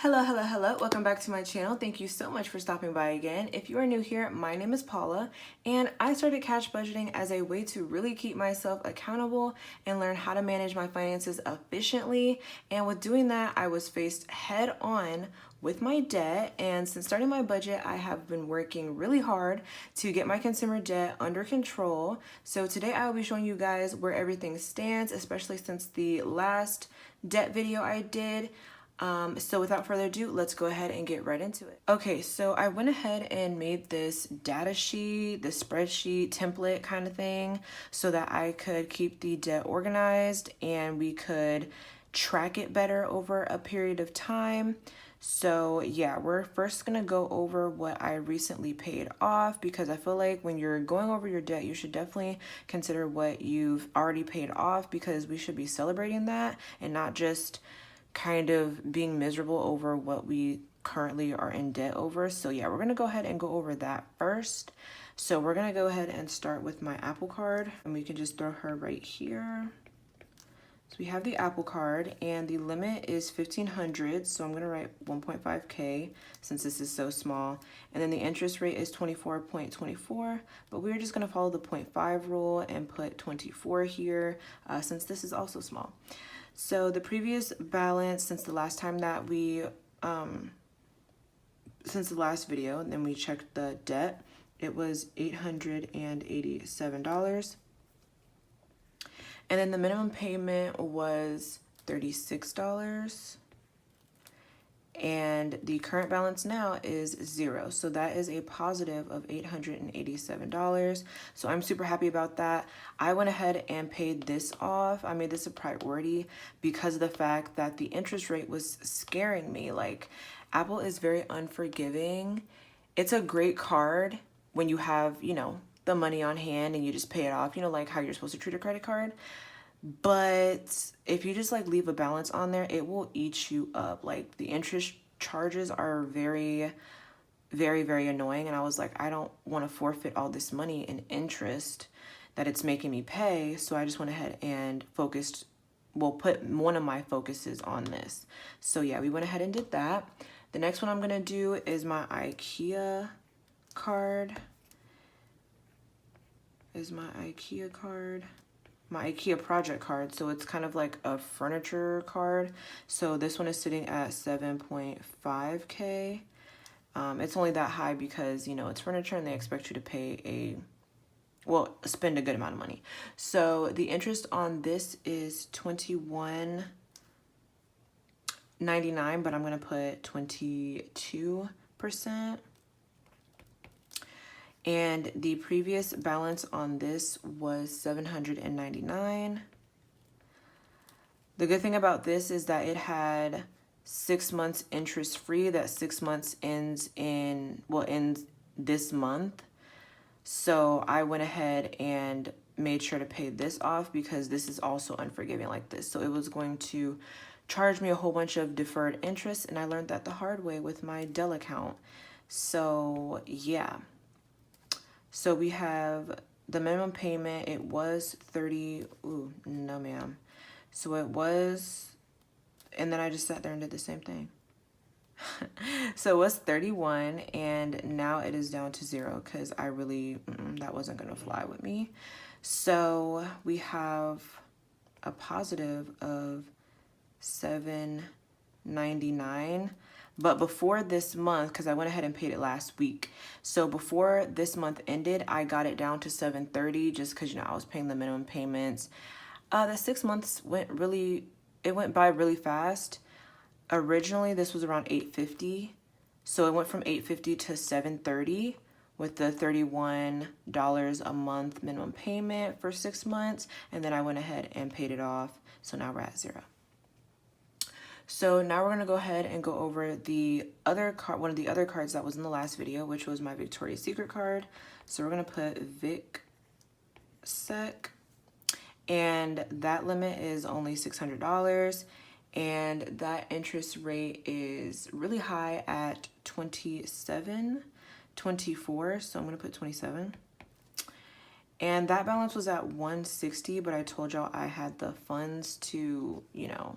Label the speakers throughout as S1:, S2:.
S1: Hello. Welcome back to my channel. Thank you so much for stopping by again. If you are new here, my name is Paula, and I started cash budgeting as a way to really keep myself accountable and learn how to manage my finances efficiently. And with doing that, I was faced head on with my debt, and since starting my budget, I have been working really hard to get my consumer debt under control. So today I will be showing you guys where everything stands, especially since the last debt video I did. So without further ado, let's go ahead and get right into it. Okay, so I went ahead and made this data sheet, this spreadsheet template kind of thing, so that I could keep the debt organized and we could track it better over a period of time. So yeah, we're first gonna go over what I recently paid off, because I feel like when you're going over your debt, you should definitely consider what you've already paid off, because we should be celebrating that and not just kind of being miserable over what we currently are in debt over. So yeah, we're gonna go ahead and go over that first. So we're gonna go ahead and start with my Apple Card, and we can just throw her right here. So we have the Apple Card, and the limit is $1,500, so I'm gonna write 1.5K since this is so small. And then the interest rate is 24.24, but we're just gonna follow the 0.5 rule and put 24 here, since this is also small. So the previous balance since the last time that we, since the last video, and then we checked the debt, it was $887. And then the minimum payment was $36. And the current balance now is 0. So that is a positive of $887. So I'm super happy about that. I went ahead and paid this off. I made this a priority because of the fact that the interest rate was scaring me. Like, Apple is very unforgiving. It's a great card when you have, you know, the money on hand and you just pay it off, you know, like how you're supposed to treat a credit card. But if you just like leave a balance on there, it will eat you up. Like, the interest charges are very annoying. And I was like, I don't want to forfeit all this money in interest that it's making me pay. So I just went ahead and focused, well, put one of my focuses on this. So yeah, we went ahead and did that. The next one I'm going to do is my IKEA card. My IKEA project card. So it's kind of like a furniture card. So this one is sitting at 7.5K. It's only that high because, you know, it's furniture and they expect you to pay spend a good amount of money. So the interest on this is $21.99, but I'm going to put 22%. And the previous balance on this was $799. The good thing about this is that it had 6 months interest free. That 6 months ends this month. So I went ahead and made sure to pay this off because this is also unforgiving like this. So it was going to charge me a whole bunch of deferred interest, and I learned that the hard way with my Dell account. So yeah. So we have the minimum payment, it was 30, ooh, no ma'am. So it was, and then I just sat there and did the same thing. So it was 31, and now it is down to 0 because I really, that wasn't gonna fly with me. So we have a positive of $799. But before this month, because I went ahead and paid it last week, so before this month ended, I got it down to $730 just because, you know, I was paying the minimum payments. The 6 months went by really fast. Originally, this was around $850, so it went from $850 to $730 with the $31 a month minimum payment for 6 months, and then I went ahead and paid it off. So now we're at 0. So now we're going to go ahead and go over the other card, one of the other cards that was in the last video, which was my Victoria's Secret card. So we're going to put Vic Sec, and that limit is only $600, and that interest rate is really high at 24, so I'm going to put 27. And that balance was at 160, but I told y'all I had the funds to, you know,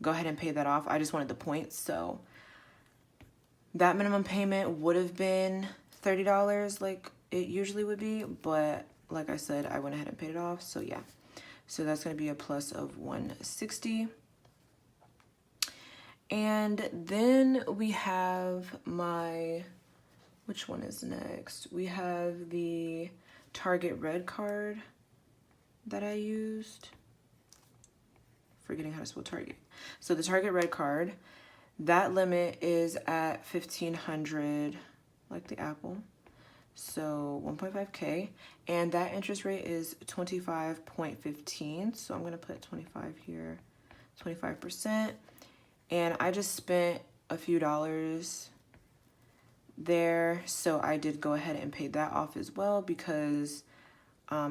S1: go ahead and pay that off. I just wanted the points, so that minimum payment would have been $30 like it usually would be, but like I said, I went ahead and paid it off. So yeah, so that's going to be a plus of 160. And then we have my, which one is next? We have the Target Red card that I used. Forgetting how to spell Target. So the Target Red card, that limit is at 1,500, like the Apple. So 1.5K, and that interest rate is 25.15. So I'm gonna put 25 here, 25%. And I just spent a few dollars there, so I did go ahead and pay that off as well because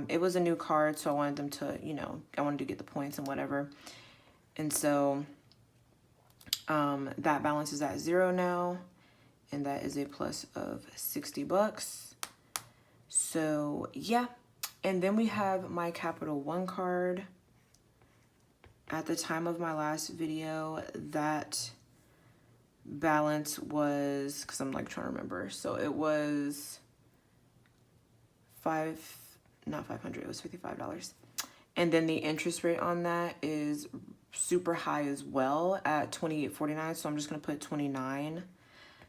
S1: it was a new card, so I wanted them to, you know, I wanted to get the points and whatever. And so that balance is at 0 now, and that is a plus of 60 bucks. So yeah, and then we have my Capital One card. At the time of my last video, that balance was, because I'm like trying to remember, so it was not 500, it was $55. And then the interest rate on that is super high as well at 28.49. So I'm just gonna put 29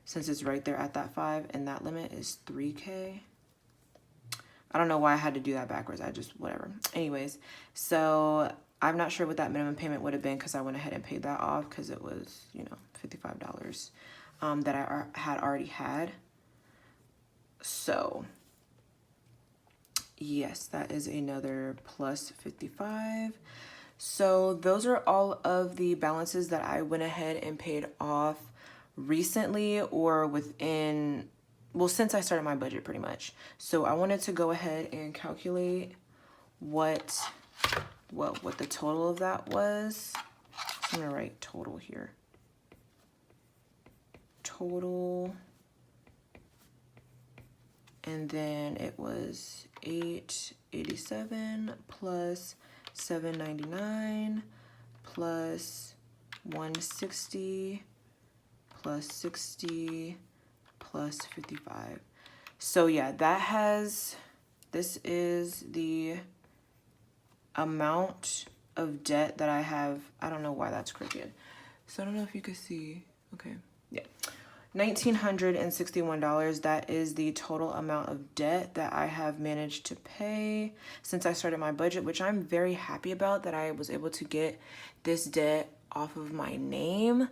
S1: since it's right there at that 5, and that limit is 3K. I don't know why I had to do that backwards. I just, whatever. Anyways, so I'm not sure what that minimum payment would have been because I went ahead and paid that off because it was, you know, $55 that I had already had. So yes, that is another plus 55. So those are all of the balances that I went ahead and paid off recently or within, well, since I started my budget pretty much. So I wanted to go ahead and calculate what the total of that was. So I'm gonna write total here. Total. And then it was $887 plus $799 plus 160 plus 60 plus 55. So yeah, this is the amount of debt that I have. I don't know why that's crooked. So I don't know if you could see. Okay, yeah. $1,961. That is the total amount of debt that I have managed to pay since I started my budget, which I'm very happy about that I was able to get this debt off of my name.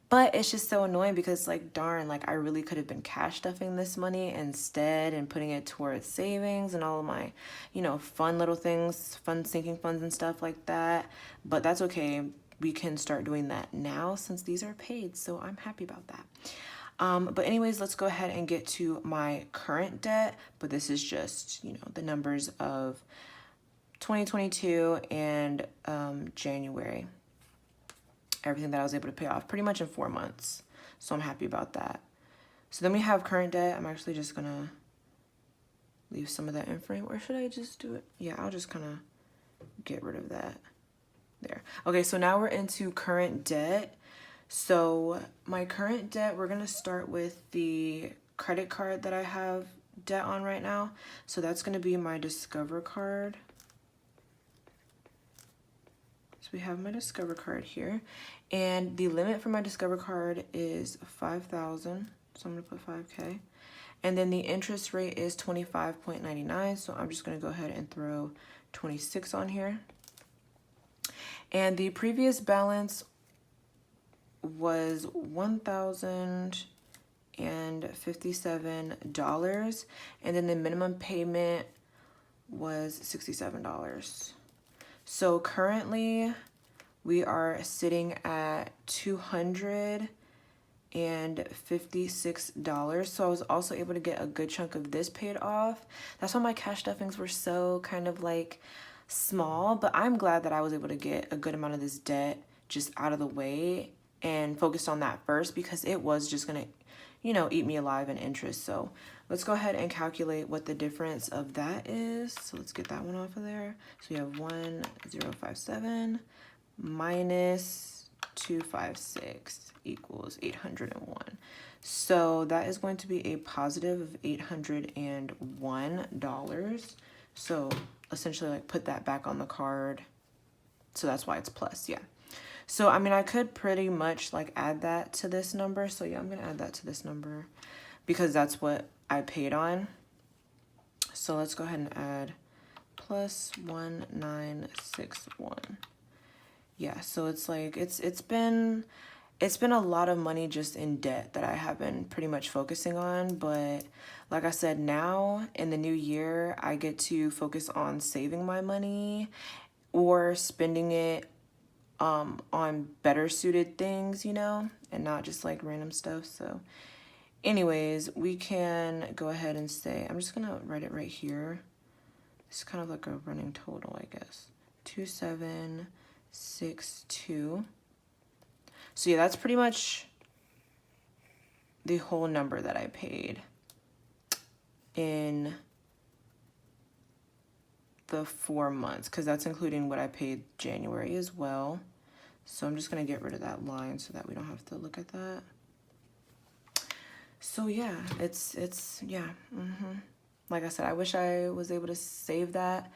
S1: But it's just so annoying because, like, darn, like, I really could have been cash stuffing this money instead and putting it towards savings and all of my, you know, fun little things, fun sinking funds and stuff like that. But that's okay. We can start doing that now since these are paid. So I'm happy about that. But anyways, let's go ahead and get to my current debt. But this is just, you know, the numbers of 2022 and January. Everything that I was able to pay off pretty much in 4 months. So I'm happy about that. So then we have current debt. I'm actually just gonna leave some of that in frame. Or should I just do it? Yeah, I'll just kind of get rid of that there. Okay, so now we're into current debt. So my current debt, we're gonna start with the credit card that I have debt on right now. So that's gonna be my Discover card. So we have my Discover card here, and the limit for my Discover card is $5,000. So I'm gonna put 5K, and then the interest rate is 25.99. So I'm just gonna go ahead and throw 26 on here. And the previous balance was $1,057, and then the minimum payment was $67. So currently we are sitting at $256. So I was also able to get a good chunk of this paid off. That's why my cash stuffings were so kind of like small, but I'm glad that I was able to get a good amount of this debt just out of the way and focused on that first because it was just gonna, you know, eat me alive in interest. So let's go ahead and calculate what the difference of that is. So let's get that one off of there. So we have 1,057 minus 256 equals 801. So that is going to be a positive of $801. So essentially like put that back on the card. So that's why it's plus, yeah. So I mean, I could pretty much like add that to this number. So yeah, I'm gonna add that to this number because that's what I paid on. So let's go ahead and add plus 1961. Yeah, so it's like it's been a lot of money just in debt that I have been pretty much focusing on, but like I said, now in the new year, I get to focus on saving my money or spending it on better suited things, you know, and not just like random stuff. So anyways, we can go ahead and say, I'm just gonna write it right here. It's kind of like a running total, I guess. 2762. So yeah, that's pretty much the whole number that I paid in the 4 months, because that's including what I paid January as well. So I'm just gonna get rid of that line so that we don't have to look at that. So yeah, it's yeah. Like I said, I wish I was able to save that,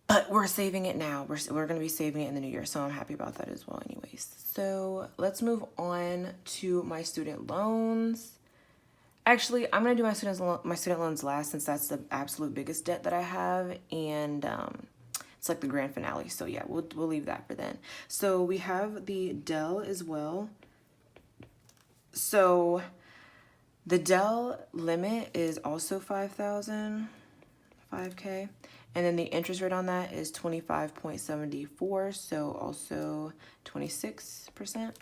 S1: but we're saving it now. We're gonna be saving it in the new year, so I'm happy about that as well anyways. So let's move on to my student loans. Actually, I'm gonna do my student loans last, since that's the absolute biggest debt that I have, and it's like the grand finale. So yeah, we'll leave that for then. So we have the Dell as well. So the Dell limit is also 5,000, 5K. And then the interest rate on that is 25.74, so also 26%.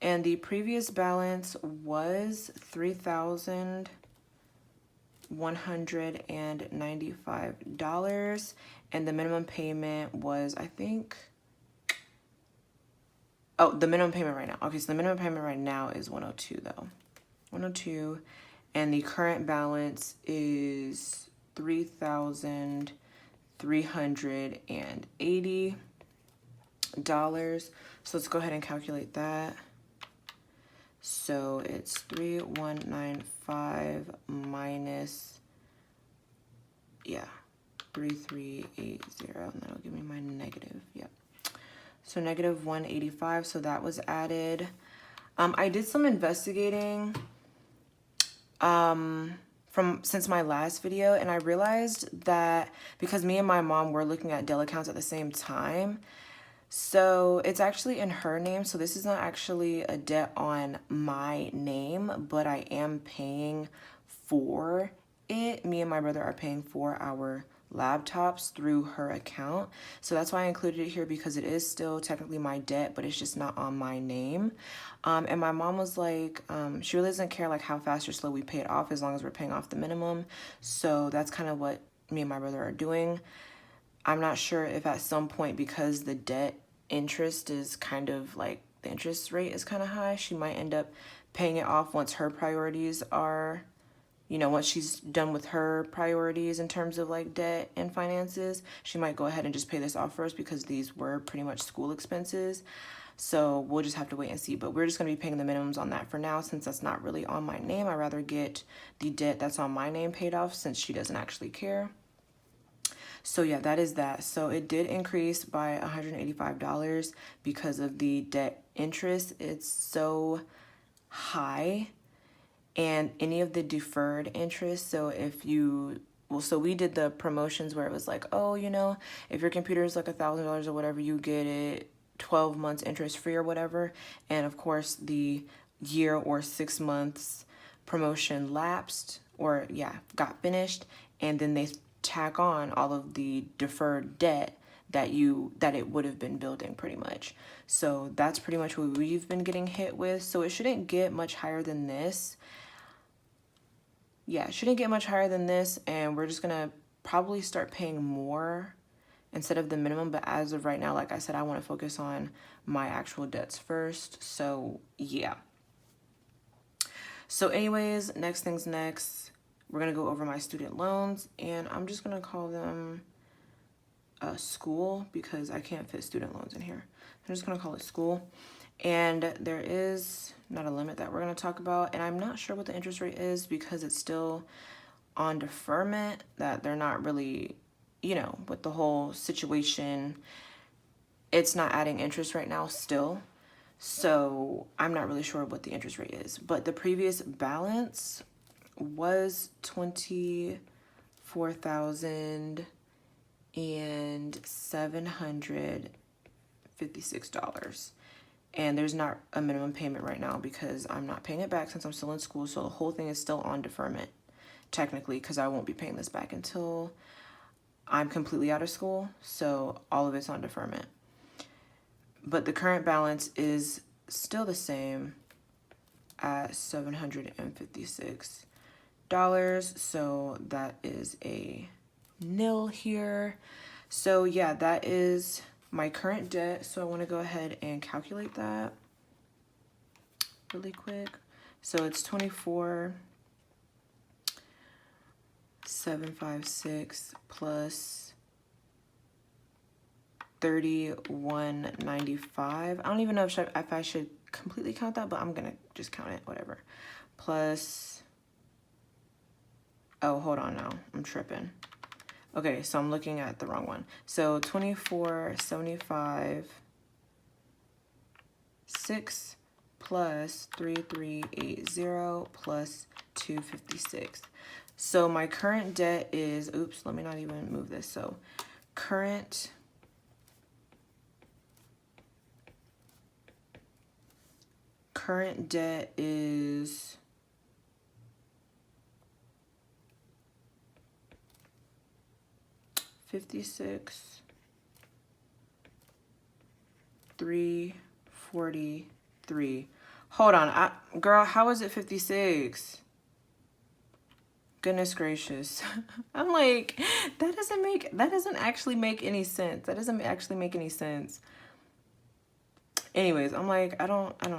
S1: And the previous balance was $3,195, and the minimum payment was, I think, oh, the minimum payment right now. Okay, so the minimum payment right now is 102 though. 102, and the current balance is $3,380. So let's go ahead and calculate that. So it's 3,195 minus, yeah, 3,380, and that'll give me my negative, yep. So negative 185, so that was added. I did some investigating since my last video, and I realized that because me and my mom were looking at Dell accounts at the same time, so it's actually in her name. So this is not actually a debt on my name, but I am paying for it. Me and my brother are paying for our laptops through her account. So that's why I included it here, because it is still technically my debt, but it's just not on my name. And my mom was like, she really doesn't care like how fast or slow we pay it off, as long as we're paying off the minimum. So that's kind of what me and my brother are doing. I'm not sure if at some point, because the debt interest is kind of like, the interest rate is kind of high, she might end up paying it off once her priorities are, you know, once she's done with her priorities in terms of like debt and finances, she might go ahead and just pay this off first, because these were pretty much school expenses. So we'll just have to wait and see. But we're just going to be paying the minimums on that for now, since that's not really on my name. I'd rather get the debt that's on my name paid off, since she doesn't actually care. So yeah, that is that. So it did increase by $185 because of the debt interest. It's so high. And any of the deferred interest, so if you, well, so we did the promotions where it was like, oh, you know, if your computer is like $1,000 or whatever, you get it 12 months interest free or whatever. And of course, the year or 6 months promotion lapsed, or yeah, got finished, and then they tack on all of the deferred debt that it would have been building pretty much. So that's pretty much what we've been getting hit with. So it shouldn't get much higher than this. Yeah, it shouldn't get much higher than this, and we're just gonna probably start paying more instead of the minimum. But as of right now, like I said, I want to focus on my actual debts first. So yeah. So anyways, next things next, we're gonna go over my student loans, and I'm just gonna call them, school because I can't fit student loans in here. I'm just gonna call it school. And there is not a limit that we're gonna talk about, and I'm not sure what the interest rate is because it's still on deferment, that they're not really, you know, with the whole situation, it's not adding interest right now still. So I'm not really sure what the interest rate is, but the previous balance was $24,756. And there's not a minimum payment right now because I'm not paying it back since I'm still in school. So the whole thing is still on deferment, technically, because I won't be paying this back until I'm completely out of school. So all of it's on deferment. But the current balance is still the same at $756. So that is a nil here. So yeah, that is my current debt. So I want to go ahead and calculate that really quick. So it's 24,756 plus 3195. I don't even know if I should completely count that, but I'm gonna just count it, whatever. Plus, oh, hold on now, I'm tripping. Okay, so I'm looking at the wrong one. So 2475 6 plus 3380 plus 256. So my current debt is, oops, let me not even move this. So current debt is $56,343. Hold on, girl, how is it 56? Goodness gracious. I'm like, that doesn't actually make any sense. That doesn't actually make any sense. Anyways, I'm like, I don't know.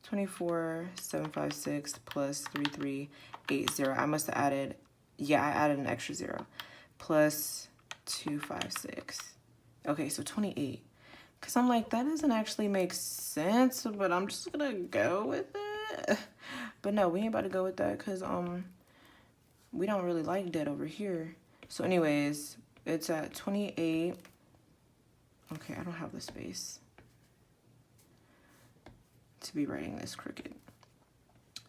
S1: 24,756 plus 3380. I must have added, yeah, I added an extra 0. Plus 256. Okay, so 28. Because I'm like, that doesn't actually make sense, but I'm just gonna go with it. But no, we ain't about to go with that because we don't really like debt over here. So anyways, it's at 28. Okay, I don't have the space to be writing this crooked.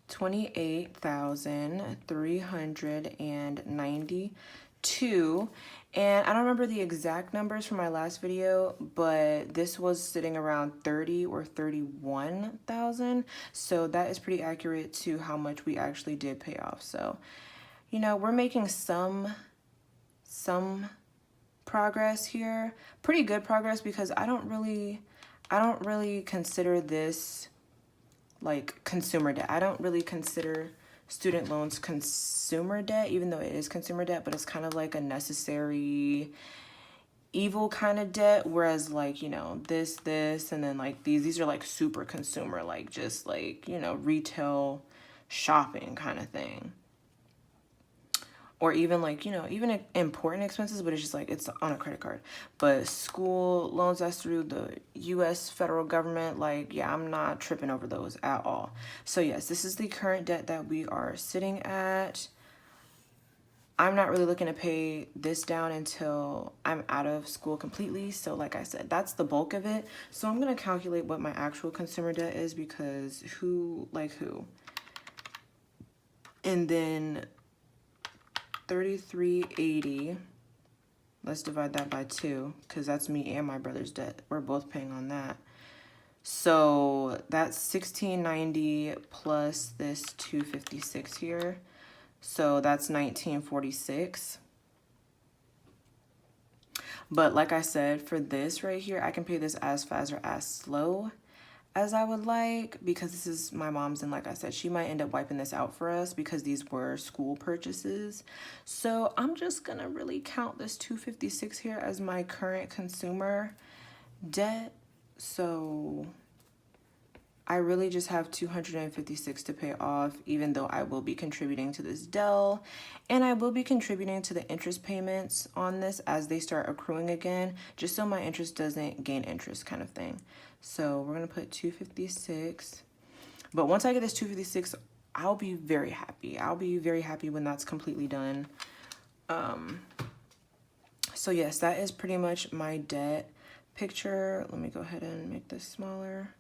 S1: 28,392. And I don't remember the exact numbers from my last video, but this was sitting around 30 or 31,000. So that is pretty accurate to how much we actually did pay off. So, you know, we're making some progress here. Pretty good progress because I don't really consider this like consumer debt. I don't really consider student loans consumer debt, even though it is consumer debt, but it's kind of like a necessary evil kind of debt. Whereas like, you know, this, and then like these are like super consumer, like just like, you know, retail shopping kind of thing. Or even like, you know, even important expenses, but it's just like, it's on a credit card. But school loans, that's through the US federal government. Like, yeah, I'm not tripping over those at all. So yes, this is the current debt that we are sitting at. I'm not really looking to pay this down until I'm out of school completely. So like I said, that's the bulk of it. So I'm going to calculate what my actual consumer debt is because who? And then 3380, let's divide that by 2 because that's me and my brother's debt. We're both paying on that. So that's 1690 plus this 256 here. So that's 1946. But like I said, for this right here, I can pay this as fast or as slow as I would like because this is my mom's, and like I said, she might end up wiping this out for us because these were school purchases. So I'm just gonna really count this 256 here as my current consumer debt. So I really just have $256 to pay off, even though I will be contributing to this Dell, and I will be contributing to the interest payments on this as they start accruing again, just so my interest doesn't gain interest kind of thing. So we're gonna put 256. But once I get this 256, I'll be very happy. I'll be very happy when that's completely done. So yes, that is pretty much my debt picture. Let me go ahead and make this smaller.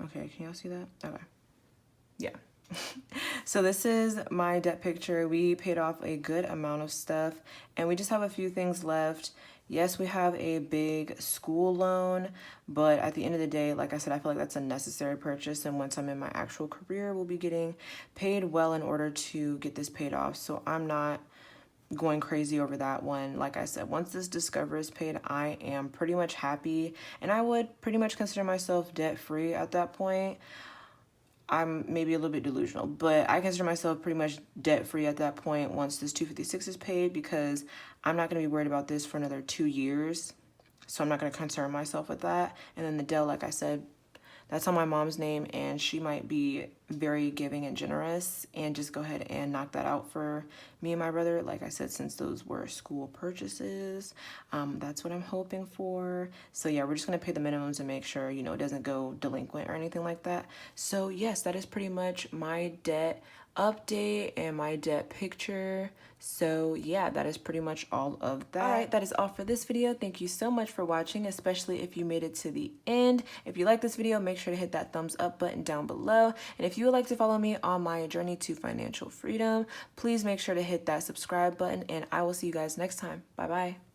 S1: Okay, can y'all see that? Okay. Yeah. So this is my debt picture. We paid off a good amount of stuff, and we just have a few things left. Yes, we have a big school loan, but at the end of the day, like I said, I feel like that's a necessary purchase, and once I'm in my actual career, we'll be getting paid well in order to get this paid off. So I'm not going crazy over that one. Like I said, once this Discover is paid, I am pretty much happy, and I would pretty much consider myself debt-free at that point. I'm maybe a little bit delusional, but I consider myself pretty much debt-free at that point once this 256 is paid, because I'm not going to be worried about this for another 2 years, so I'm not going to concern myself with that. And then the Dell, like I said, that's on my mom's name, and she might be very giving and generous and just go ahead and knock that out for me and my brother. Like I said, since those were school purchases, that's what I'm hoping for. So yeah, we're just gonna pay the minimums and make sure, you know, it doesn't go delinquent or anything like that. So yes, that is pretty much my debt update and my debt picture. So yeah, that is pretty much all of that. All right, that is all for this video. Thank you so much for watching, especially if you made it to the end. If you like this video, make sure to hit that thumbs up button down below. And if you would like to follow me on my journey to financial freedom, please make sure to hit that subscribe button, and I will see you guys next time. Bye bye.